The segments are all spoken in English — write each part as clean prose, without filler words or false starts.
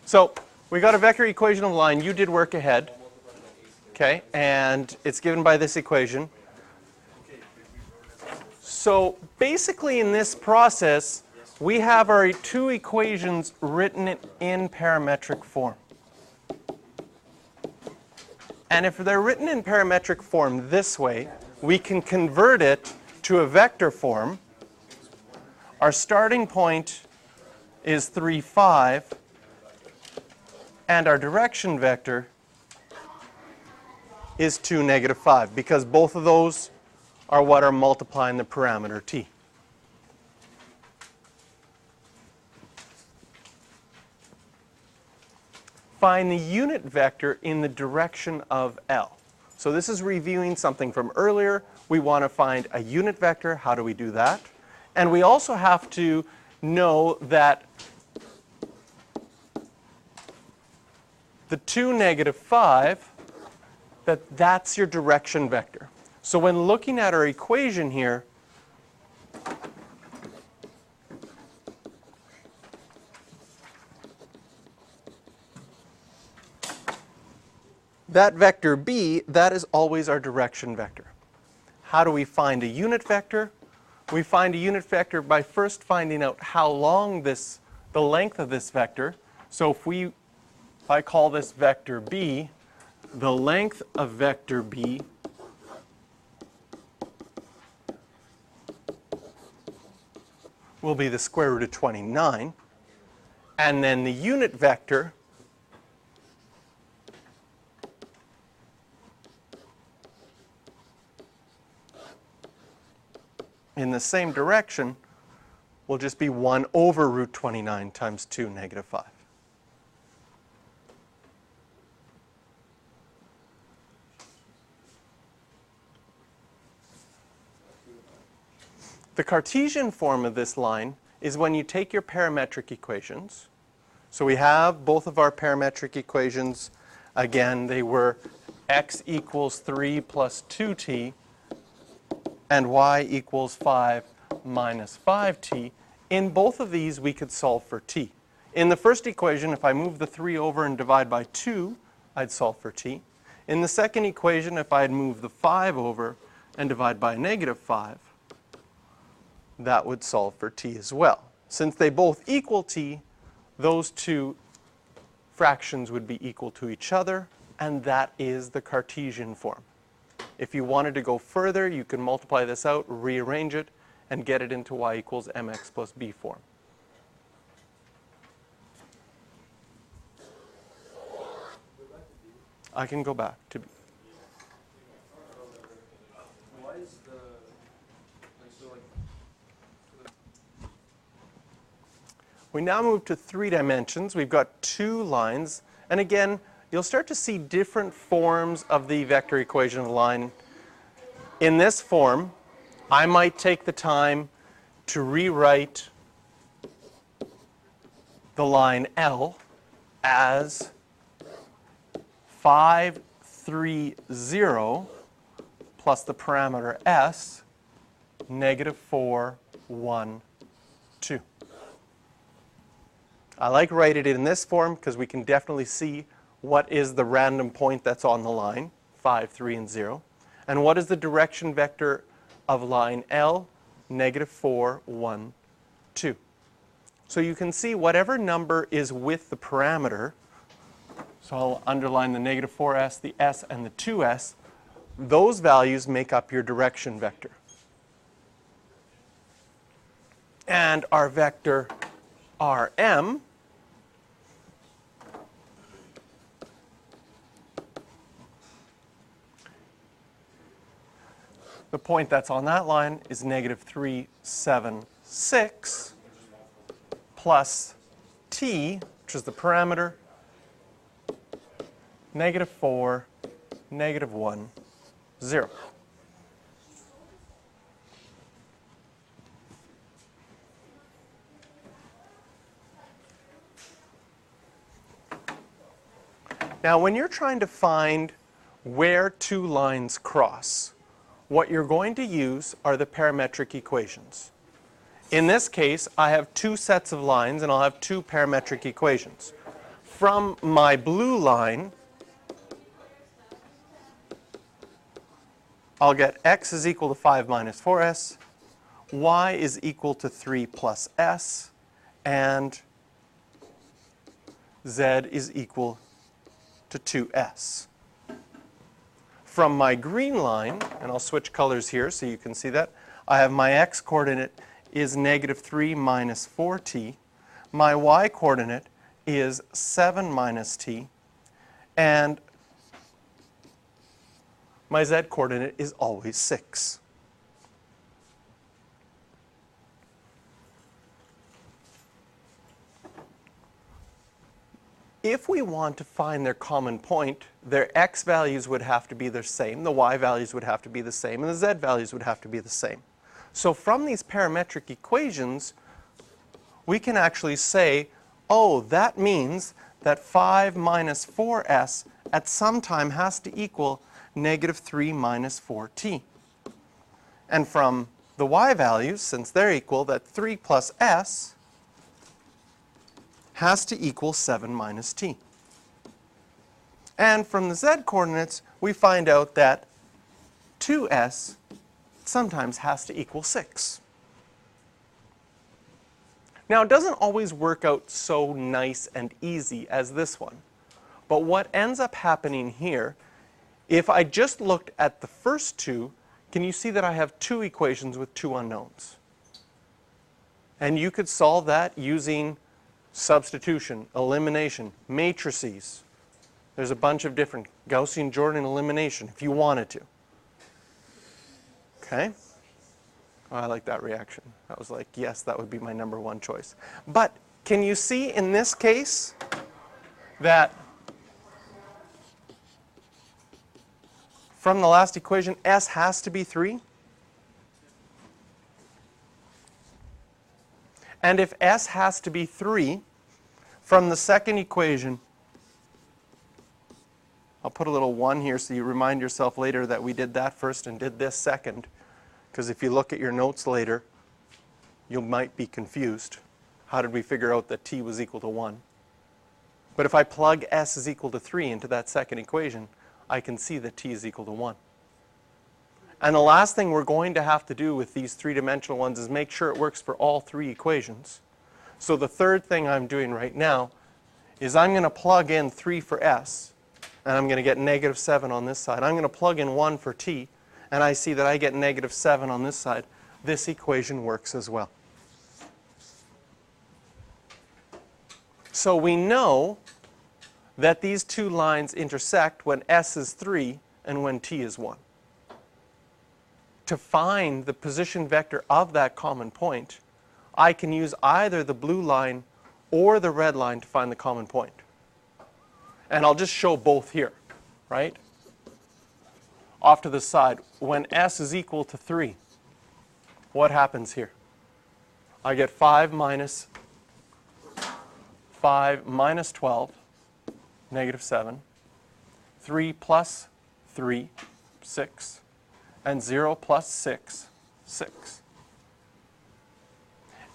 So we got a vector equation of the line. You did work ahead. Okay, and it's given by this equation. So basically in this process, we have our two equations written in parametric form. And if they're written in parametric form this way, we can convert it to a vector form. Our starting point is 3, 5, and our direction vector is 2, negative 5, because both of those are what are multiplying the parameter t. Find the unit vector in the direction of L. So this is reviewing something from earlier. We want to find a unit vector. How do we do that? And we also have to know that the 2, negative 5, that's your direction vector. So when looking at our equation here, that vector b, that is always our direction vector. How do we find a unit vector? We find a unit vector by first finding out how long the length of this vector. So if I call this vector b, the length of vector b will be the square root of 29. And then the unit vector in the same direction will just be 1 over root 29 times 2, negative 5. The Cartesian form of this line is when you take your parametric equations. So we have both of our parametric equations. Again, they were x equals 3 plus 2t and y equals 5 minus 5t. In both of these, we could solve for t. In the first equation, if I move the 3 over and divide by 2, I'd solve for t. In the second equation, if I'd move the 5 over and divide by negative 5, that would solve for t as well. Since they both equal t, those two fractions would be equal to each other, and that is the Cartesian form. If you wanted to go further, you can multiply this out, rearrange it, and get it into y equals mx plus b form. I can go back to b. We now move to 3 dimensions. We've got 2 lines. And again, you'll start to see different forms of the vector equation of the line. In this form, I might take the time to rewrite the line L as 5, 3, 0 plus the parameter s, negative 4, 1, 2. I like writing it in this form because we can definitely see what is the random point that's on the line, 5, 3, and 0. And what is the direction vector of line L? Negative 4, 1, 2. So you can see whatever number is with the parameter, so I'll underline the negative 4s, the s, and the 2s, those values make up your direction vector. And our vector Rm the point that's on that line is negative 3, 7, 6 plus t, which is the parameter, negative 4, negative 1, 0. Now, when you're trying to find where 2 lines cross, what you're going to use are the parametric equations. In this case, I have 2 sets of lines, and I'll have 2 parametric equations. from my blue line, I'll get x is equal to 5 minus 4s, y is equal to 3 plus s, and z is equal to 2s. From my green line, and I'll switch colors here so you can see that, I have my x coordinate is negative 3 minus 4t. My y coordinate is 7 minus t. And my z coordinate is always 6. If we want to find their common point, their x values would have to be the same, the y values would have to be the same, and the z values would have to be the same. So from these parametric equations, we can actually say, oh, that means that 5 minus 4s at some time has to equal negative 3 minus 4t. And from the y values, since they're equal, that 3 plus s has to equal 7 minus t. And from the z coordinates, we find out that 2s sometimes has to equal 6. Now, it doesn't always work out so nice and easy as this one. But what ends up happening here, if I just looked at the first two, can you see that I have two equations with two unknowns? And you could solve that using substitution, elimination, matrices. There's a bunch of different Gaussian-Jordan elimination if you wanted to. Okay? Oh, I like that reaction. I was like, yes, that would be my number one choice. But can you see in this case that from the last equation, s has to be 3? And if s has to be 3, from the second equation, I'll put a little 1 here so you remind yourself later that we did that first and did this second. Because if you look at your notes later, you might be confused. How did we figure out that t was equal to 1? But if I plug s is equal to 3 into that second equation, I can see that t is equal to 1. And the last thing we're going to have to do with these three-dimensional ones is make sure it works for all three equations. So the third thing I'm doing right now is I'm going to plug in 3 for s, and I'm going to get negative 7 on this side. I'm going to plug in 1 for t, and I see that I get negative 7 on this side. This equation works as well. So we know that these two lines intersect when s is 3 and when t is 1. To find the position vector of that common point, I can use either the blue line or the red line to find the common point. And I'll just show both here, right? Off to the side, when s is equal to 3, what happens here? I get 5 minus 12, negative 7, 3 plus 3, 6, and 0 plus 6, 6.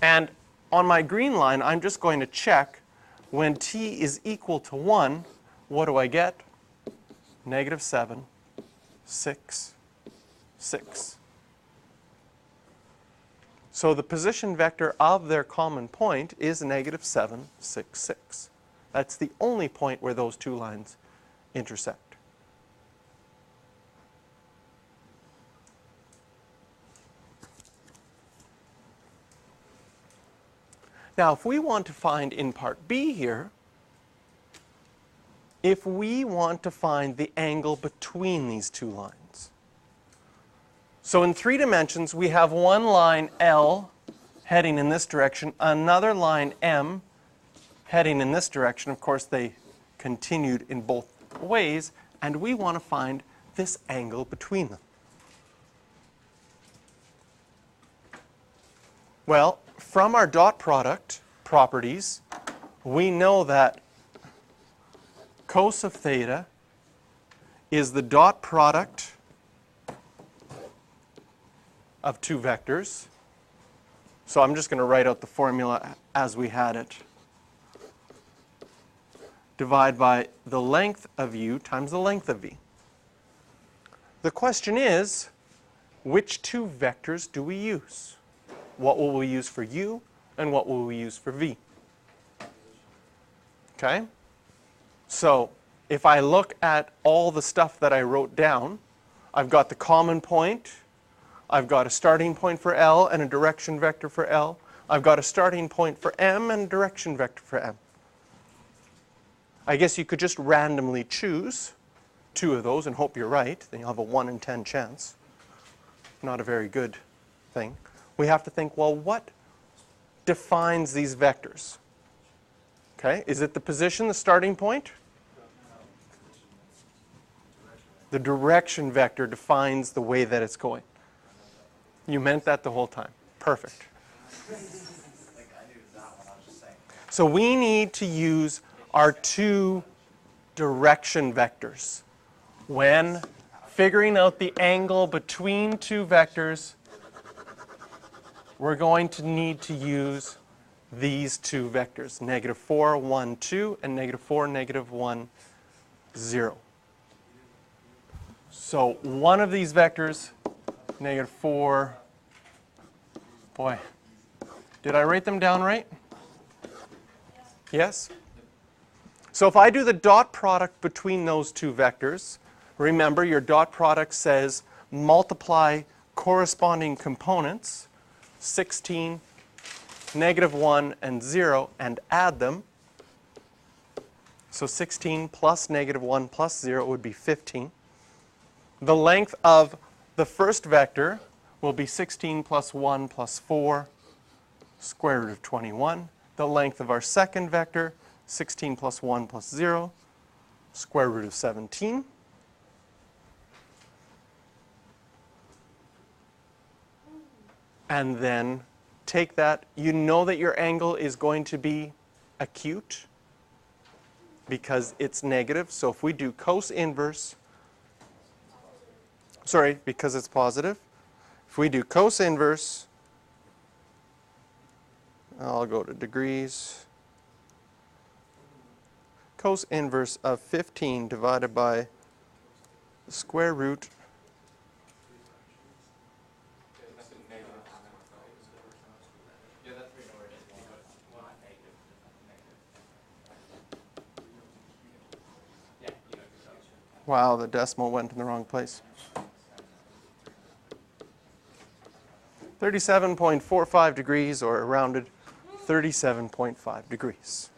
And on my green line, I'm just going to check when t is equal to 1, what do I get? Negative 7, 6, 6. So the position vector of their common point is negative 7, 6, 6. That's the only point where those two lines intersect. Now, if we want to find in part B here, if we want to find the angle between these two lines. So in 3 dimensions, we have one line L heading in this direction, another line M heading in this direction. Of course, they continued in both ways, and we want to find this angle between them. Well, from our dot product properties, we know that cos of theta is the dot product of two vectors. So I'm just going to write out the formula as we had it. divide by the length of u times the length of v. The question is, which two vectors do we use? What will we use for u and what will we use for v? Okay? So if I look at all the stuff that I wrote down, I've got the common point, I've got a starting point for L and a direction vector for L, I've got a starting point for M and a direction vector for M. I guess you could just randomly choose two of those and hope you're right. Then you'll have a 1 in 10 chance. Not a very good thing. We have to think, well, what defines these vectors? Okay, is it the position, the starting point? The direction vector defines the way that it's going. You meant that the whole time. Perfect. So we need to use our two direction vectors. When figuring out the angle between two vectors, we're going to need to use these two vectors, -4, 1, 2, and -4, -1, 0. So one of these vectors, -4, boy, did I write them down right? Yes? So if I do the dot product between those two vectors, remember your dot product says multiply corresponding components, 16, -1, and 0, and add them. So 16 plus -1 plus 0 would be 15. The length of the first vector will be 16 plus 1 plus 4, square root of 21. The length of our second vector, 16 plus 1 plus 0, square root of 17. And then take that. You know that your angle is going to be acute because it's negative. So if we do cos inverse, sorry, because it's positive. If we do cos inverse, I'll go to degrees. Cos inverse of 15 divided by the square root . Wow, the decimal went in the wrong place. 37.45 degrees, or rounded 37.5 degrees.